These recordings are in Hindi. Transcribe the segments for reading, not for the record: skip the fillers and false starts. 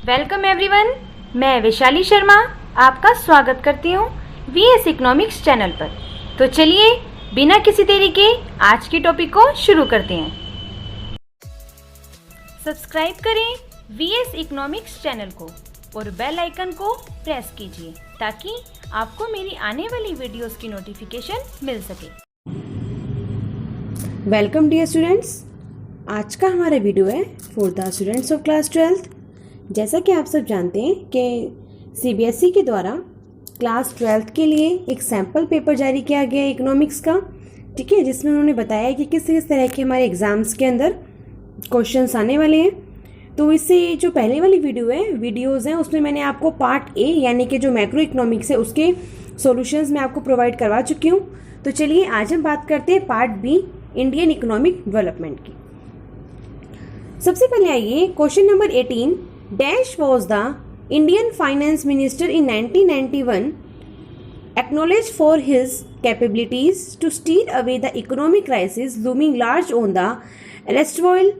वेलकम एवरीवन, मैं वैशाली शर्मा आपका स्वागत करती हूँ वीएस इकोनॉमिक्स चैनल पर। तो चलिए बिना किसी देरी के आज की टॉपिक को शुरू करते हैं। सब्सक्राइब करें वीएस इकोनॉमिक्स चैनल को और बेल आइकन को प्रेस कीजिए ताकि आपको मेरी आने वाली वीडियोस की नोटिफिकेशन मिल सके। वेलकम डियर स्टूडेंट्स, आज का हमारा वीडियो है for the students of class 12। जैसा कि आप सब जानते हैं कि सीबीएसई के द्वारा क्लास 12 के लिए एक सैम्पल पेपर जारी किया गया है इकोनॉमिक्स का, ठीक है, जिसमें उन्होंने बताया कि किस किस तरह के हमारे एग्ज़ाम्स के अंदर क्वेश्चंस आने वाले हैं। तो इससे जो पहले वाली वीडियोज़ हैं उसमें मैंने आपको पार्ट ए यानी कि जो मैक्रो इकोनॉमिक्स है उसके सॉल्यूशंस मैं आपको प्रोवाइड करवा चुकी हूँ। तो चलिए आज हम बात करते हैं part B Indian economic development की। सबसे पहले आइए question number 18, dash was the Indian finance minister in 1991 acknowledged for his capabilities to steer away the economic crisis looming large on the erstwhile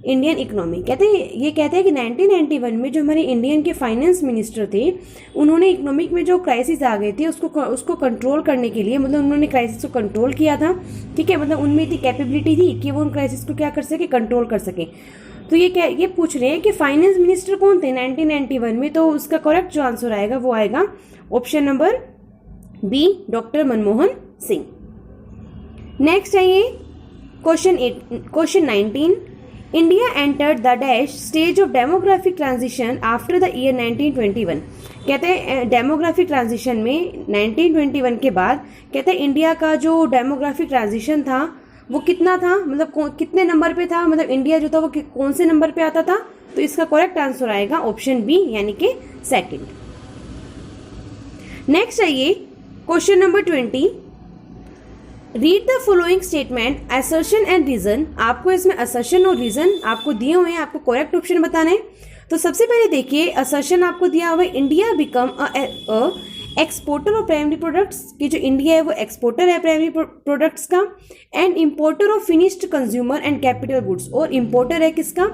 Indian economy. कहते हैं कि 1991 में जो हमारे इंडियन के फाइनेंस मिनिस्टर थे उन्होंने इकोनॉमिक में जो क्राइसिस आ गए थे उसको कंट्रोल करने के लिए, मतलब उन्होंने क्राइसिस को कंट्रोल किया था, ठीक है, मतलब उनमें इतनी कैपेबिलिटी थी कि वो उन क्राइसिस को क्या कर सके, कंट्रोल कर सके। तो ये पूछ रहे हैं कि फाइनेंस मिनिस्टर कौन थे 1991 में। तो उसका करेक्ट जो आंसर आएगा वो आएगा option number B, doctor Manmohan Singh. Next आइए question 19, India entered the dash stage of demographic transition after the year 1921। कहते हैं डेमोग्राफिक ट्रांजिशन में 1921 के बाद कहते हैं इंडिया का जो डेमोग्राफिक ट्रांजिशन था वो कितना था, मतलब कितने नंबर पे था, मतलब इंडिया जो था वो कौन से नंबर पे आता था। तो इसका करेक्ट आंसर आएगा ऑप्शन बी यानी कि सेकंड। नेक्स्ट आइए question number 20, read the following statement, assertion and reason. आपको इसमें असर्शन और रीजन आपको दिए हुए हैं, आपको करेक्ट ऑप्शन बताना है। तो सबसे पहले देखिए असर्शन आपको दिया हुआ है, India become a exporter of primary products, कि जो इंडिया है वो एक्सपोर्टर है प्राइमरी प्रोडक्ट्स का, and importer of finished consumer and capital goods, और इंपोर्टर है किसका,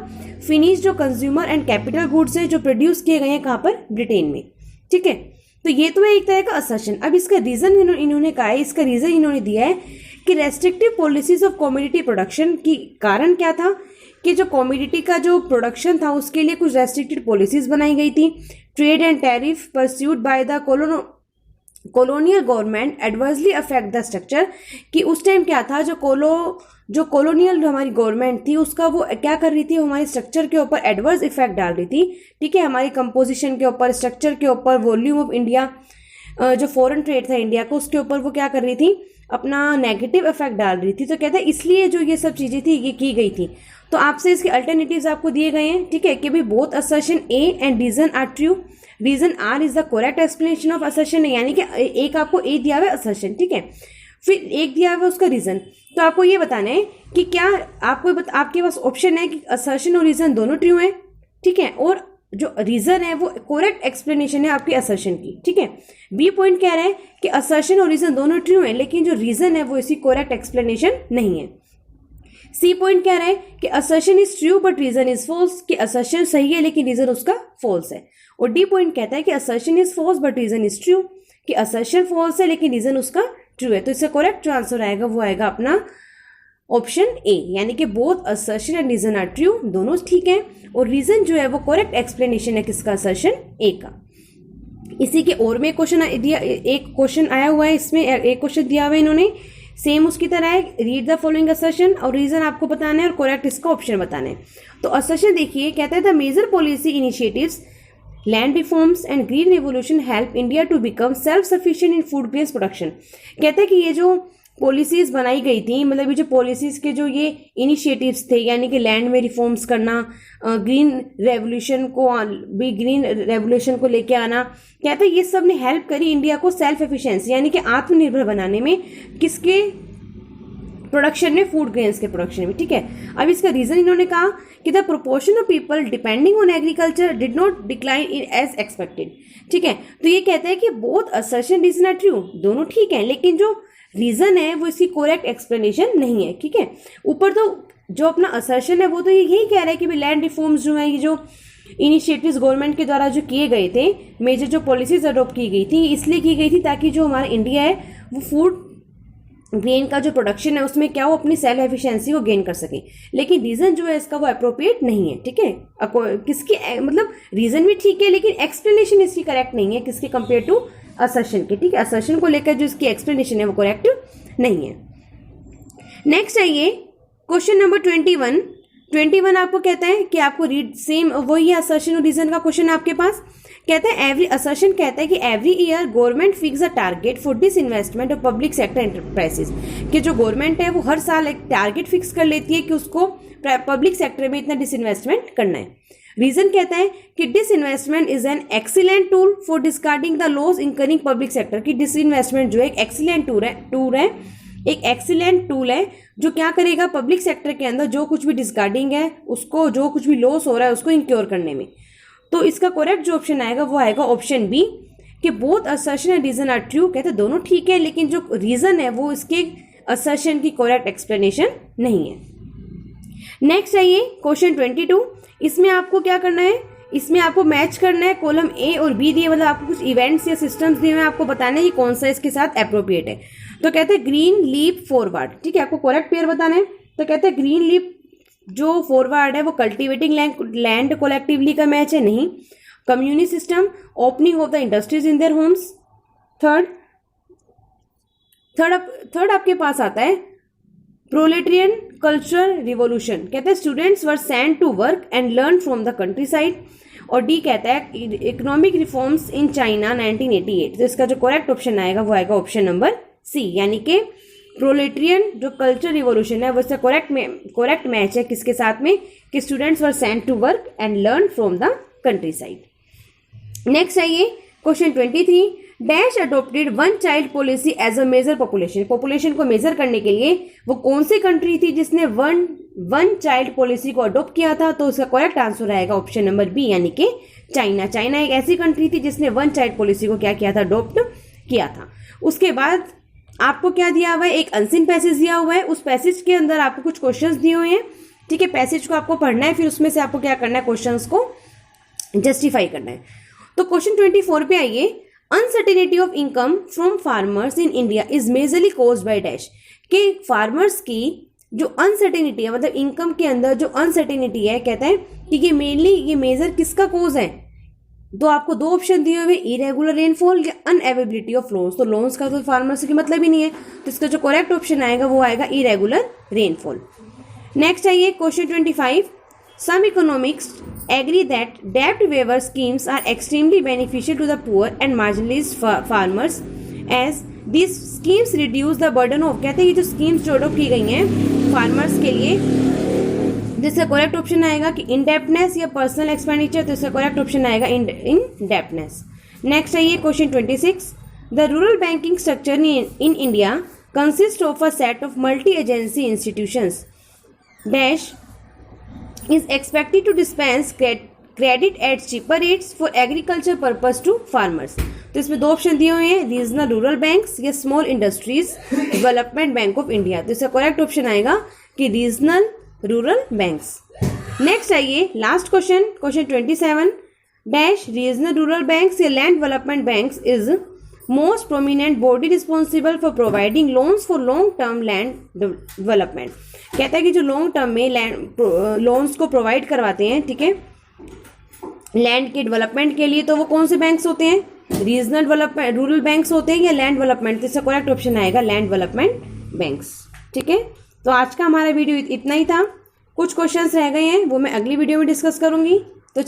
फिनिश्ड जो कंज्यूमर एंड कैपिटल गुड्स है जो प्रोड्यूस किए गए हैं कहाँ पर, ब्रिटेन में, ठीक है। तो ये तो है एक तरह का असर्शन। अब इसका रीजन इन्होंने कहा है, इसका रीजन इन्होंने दिया है कि restrictive policies of commodity production की कारण क्या था कि जो कमोडिटी का जो प्रोडक्शन था उसके लिए कुछ रेस्ट्रिक्टेड पॉलिसीज बनाई गई थी। Trade and tariff pursued by the colonial government adversely affect the structure, कि उस टाइम क्या था जो कॉलोनियल हमारी गवर्नमेंट थी उसका वो क्या कर रही थी, हमारे स्ट्रक्चर के ऊपर एडवर्स इफेक्ट डाल रही थी, ठीक है, हमारी कंपोजिशन के ऊपर, स्ट्रक्चर के ऊपर, वॉल्यूम ऑफ इंडिया, जो फॉरेन ट्रेड था इंडिया को उसके ऊपर वो क्या कर रही थी, अपना नेगेटिव इफेक्ट डाल रही थी। तो कहते हैं इसलिए जो ये सब चीजें थी ये की गई थी। तो आपसे इसके अल्टरनेटिव्स आपको दिए गए हैं, ठीक है, कि भाई both assertion A and reason are true, reason R is the correct explanation of assertion, यानी कि एक आपको ए दिया हुआ है असर्शन, ठीक है, फिर एक दिया हुआ है उसका रीजन। तो आपको ये बताना है कि क्या आपके पास ऑप्शन है कि असर्शन और रीजन दोनों ट्रू है, ठीक है, और जो रीजन है वो करेक्ट एक्सप्लेनेशन है आपकी असर्शन की, ठीक है। बी पॉइंट कह रहा है कि असर्शन और रीजन दोनों ट्रू है लेकिन जो रीजन है वो इसकी करेक्ट एक्सप्लेनेशन नहीं है। सी पॉइंट कह रहा है कि assertion is true but reason is false, कि असर्शन सही है लेकिन रीजन उसका फॉल्स है। और डी पॉइंट कहता है कि assertion is false but reason is true, कि असर्शन फॉल्स है लेकिन रीजन उसका ट्रू है। तो इसका करेक्ट जो आंसर आएगा वो आएगा अपना ऑप्शन ए, यानी कि both assertion and reason are true, दोनों ठीक है, और रीजन जो है वो करेक्ट एक्सप्लेनेशन है किसका, असर्शन ए का। इसी के और में एक क्वेश्चन आया हुआ है, इसमें एक क्वेश्चन दिया हुआ है इन्होंने, सेम उसकी तरह है, रीड द फॉलोइंग असर्शन और रीजन आपको बताना है और करेक्ट इसका ऑप्शन बताना है। तो असर्शन देखिए, कहता है the major policy initiatives, land reforms and green revolution help India to become self sufficient in food based production. कहते हैं कि ये जो पॉलिसीज बनाई गई थी, मतलब ये जो पॉलिसीज के जो ये इनिशिएटिव्स थे, यानी कि लैंड में रिफॉर्म्स करना, ग्रीन रेवोल्यूशन को लेके आना, कहते हैं ये सब ने हेल्प करी इंडिया को सेल्फ एफिशिएंसी यानी कि आत्मनिर्भर बनाने में, किसके प्रोडक्शन में, फूड ग्रेन्स के प्रोडक्शन में, ठीक है। अब इसका रीजन इन्होंने कहा कि the proportion of people depending on agriculture did not decline in as expected, ठीक है। तो ये कहता है कि both assertion reason are true, दोनों ठीक है लेकिन जो रीजन है वो इसकी करेक्ट एक्सप्लेनेशन नहीं है, ठीक है। ऊपर तो जो अपना असर्शन है वो तो यही कह रहा है कि लैंड रिफॉर्म्स जो है, ये जो इनिशिएटिव्स गवर्नमेंट के द्वारा जो किए गए थे, मेजर जो पॉलिसीज अडॉप्ट की गई थी, इसलिए की गई थी ताकि जो हमारा इंडिया है वो फूड ग्रेन का जो प्रोडक्शन है उसमें क्या वो अपनी सेल्फ एफिशिएंसी को गेन कर सके। लेकिन रीजन जो है इसका वो अप्रोप्रिएट नहीं है, ठीक है। किसकी मतलब रीजन भी ठीक है लेकिन एक्सप्लेनेशन इसकी करेक्ट नहीं है किसके कंपेयर टू असर्शन के, ठीक है। असर्शन को लेकर जो इसकी एक्सप्लेनेशन है वो करेक्ट नहीं है। नेक्स्ट है ये क्वेश्चन नंबर 21 आपको कहता है कि आपको रीड सेम वही असर्शन और रीजन का क्वेश्चन है आपके पास। कहता है एवरी असर्शन कहता है कि every year government fix a target for this investment of public sector enterprises, कि जो गवर्नमेंट है वो हर साल एक टारगेट फिक्स कर लेती है कि उसको पब्लिक सेक्टर में इतना डिसइन्वेस्टमेंट करना है। रीजन कहता है कि disinvestment is an excellent tool for discarding the loss incurring public sector, की डिसइन्वेस्टमेंट जो है एक एक्सीलेंट एक एक्सीलेंट टूल है जो क्या करेगा पब्लिक सेक्टर के अंदर जो कुछ भी डिस्कार्डिंग है उसको, जो कुछ भी लॉस हो रहा है उसको इंक्योर करने में। तो इसका करेक्ट जो ऑप्शन आएगा वो आएगा ऑप्शन बी, कि both assertion and reason are true. कहते दोनों ठीक है लेकिन जो रीजन है वो इसके असर्शन की करेक्ट एक्सप्लेनेशन नहीं है। नेक्स्ट है ये क्वेश्चन 22। इसमें आपको क्या करना है, इसमें आपको मैच करना है कॉलम ए और बी दिए, मतलब आपको कुछ इवेंट्स या सिस्टम्स दिए हुए, आपको बताना है कि कौन सा इसके साथ अप्रोप्रिएट है। तो कहते हैं ग्रीन लीप फॉरवर्ड, ठीक है, आपको करेक्ट पेयर बताना है। तो कहते हैं ग्रीन लीप जो फॉरवर्ड है वो कल्टीवेटिंग लैंड कोलेक्टिवली का मैच है, नहीं। Community system, opening of the industries in their homes. Third आपके पास आता है प्रोलेटेरियन कल्चरल रिवॉल्यूशन, कहते हैं students were sent to work and learn from the countryside. और डी कहता है इकोनॉमिक रिफॉर्म्स इन चाइना 1988। तो इसका जो करेक्ट ऑप्शन आएगा वो आएगा ऑप्शन नंबर सी, यानी कि प्रोलेटेरियन जो कल्चर रिवॉल्यूशन है वो इसका करेक्ट मैच है किसके साथ में, कि students were sent to work and learn from the countryside. Next है ये question 23। Dash adopted one child policy as a major population को मेजर करने के लिए वो कौन सी कंट्री थी जिसने वन चाइल्ड पॉलिसी को अडोप्ट किया था। तो उसका करेक्ट आंसर आएगा ऑप्शन नंबर बी, यानी कि चाइना। चाइना एक ऐसी कंट्री थी जिसने वन चाइल्ड पॉलिसी को क्या किया था, अडोप्ट किया था। उसके बाद आपको क्या दिया हुआ है, एक अनसीन पैसेज दिया हुआ है। उस पैसेज के अंदर आपको कुछ क्वेश्चंस दिए हुए हैं, ठीक है। पैसेज को आपको पढ़ना है, फिर उसमें से आपको क्या करना है, क्वेश्चंस को जस्टिफाई करना है। तो क्वेश्चन 24 पे आइए। Uncertainty of income from farmers in India is majorly caused by dash, कि फार्मर्स की जो अनसर्टेनिटी है, मतलब इनकम के अंदर जो अनसर्टेनिटी है, कहते हैं कि ये मेनली ये मेजर किसका कोज है। तो आपको दो ऑप्शन दिए हुए, इरेगुलर रेनफॉल या अनअवेबिलिटी ऑफ लोन्स। तो लोन्स का तो फार्मर्स की मतलब ही नहीं है, तो इसका जो करेक्ट ऑप्शन आएगा वो आएगा इरेगुलर रेनफॉल। नेक्स्ट है ये question 25। Some economists agree that debt waiver schemes are extremely beneficial to the poor and marginalized farmers as these schemes reduce the burden of, कहते हैं ये जो स्कीम्स जो अडॉप्ट की गई हैं फार्मर्स के लिए, जिसका करेक्ट ऑप्शन आएगा कि इंडेप्टनेस या पर्सनल एक्सपेंडिचर। तो इसका करेक्ट ऑप्शन आएगा इंडेप्टनेस। नेक्स्ट है ये question 26। The rural banking structure in India consist of a set of multi agency institutions dash is expected to dispense credit at cheaper rates for agriculture purpose to farmers। तो इसमें दो ऑप्शन दिए हुए हैं, रीजनल रूरल बैंक्स या small industries development bank of India. तो इसका करेक्ट ऑप्शन आएगा कि रीजनल रूरल बैंक्स। नेक्स्ट आइए last question 27। Dash regional rural banks या land development banks is most prominent body responsible for providing loans for long term land development. कहता है कि जो लॉन्ग टर्म में लोन्स को प्रोवाइड करवाते हैं, ठीक है, लैंड के डेवलपमेंट के लिए, तो वो कौन से बैंक्स होते हैं, रीजनल डेवलपमेंट रूरल बैंक्स होते हैं या लैंड डेवलपमेंट। तो इसका करेक्ट ऑप्शन आएगा लैंड डेवलपमेंट बैंक्स, ठीक है। तो आज का हमारा वीडियो इतना ही था। कुछ क्वेश्चंस रह गए हैं वो मैं अगली वीडियो में डिस्कस करूंगी। तो